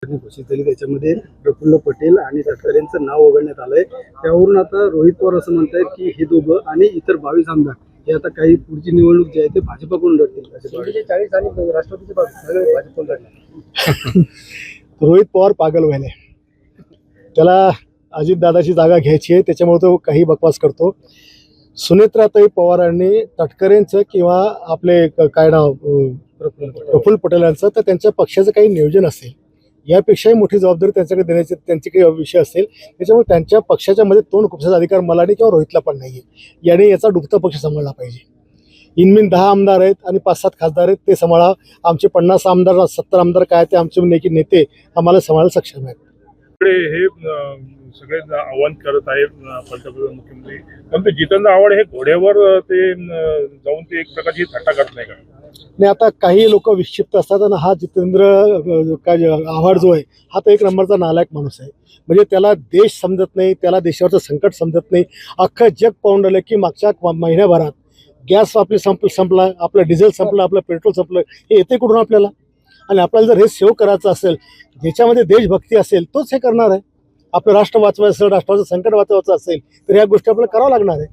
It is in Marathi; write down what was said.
घोषित झाली त्याच्यामध्ये प्रफुल्ल पटेल आणि तटकरेंचं नाव वगळण्यात आलंय। त्यावरून आता रोहित पवार असं म्हणतायत की हे दोघं आणि इतर 22 आमदार हे आता काही पुढची निवडणूक जी आहे ते भाजपकडून लढतील। असे 40 आणि राष्ट्रवादीचे भाजपकडून लढणार। रोहित पवार पागल व्हायले, त्याला अजितदादाची जागा घ्यायची आहे, त्याच्यामुळे तो काही बकवास करतो। सुनेत्राताई पवारांनी तटकरेंचं किंवा आपले काय नाव प्रफुल्ल पटेलांचं तर त्यांच्या पक्षाचं काही नियोजन असेल, यापेक्षाही मोठी जबाबदारी त्यांच्याकडे देण्याचे त्यांचे काही विषय असेल, त्याच्यामुळे त्यांच्या पक्षाच्या मध्ये तोंड खुपसाचा अधिकार मला नाही किंवा रोहितला पण नाही आहे। याने याचा डुबता पक्ष सांभाळला पाहिजे। इनमिन 10 आमदार आहेत आणि 5-7 खासदार आहेत, ते सांभाळा। आमचे 50 आमदार 70 आमदार काय ते आमचे नेते आम्हाला सांभाळायला सक्षम आहेत। हे सगळे आव्हान करत आहे पंतप्रधान मुख्यमंत्री, पण ते जितेंद्र आव्हाड हे घोड्यावर ते जाऊन ते एक प्रकारची थट्टा करत नाही का? नाही, आता काही लोक विक्षिप्त असतात आणि हा जितेंद्र आव्हाड जो आहे हा तर एक नंबरचा नालायक माणूस आहे। म्हणजे त्याला देश समजत नाही, त्याला देशावरचं संकट समजत नाही। अख्खं जग पाहून राहिलं की मागच्या महिन्याभरात गॅस आपले संपला, आपलं डिझेल संपलं, आपलं पेट्रोल संपलं, हे येते कुठून आपल्याला? आणि आपल्याला जर हे सेव्ह करायचं असेल, ज्याच्यामध्ये देशभक्ती असेल तोच हे करणार आहे। आपलं राष्ट्र वाचवायचं असेल, राष्ट्राचं संकट वाचवायचं असेल तर ह्या गोष्टी आपल्याला करावं लागणार आहे।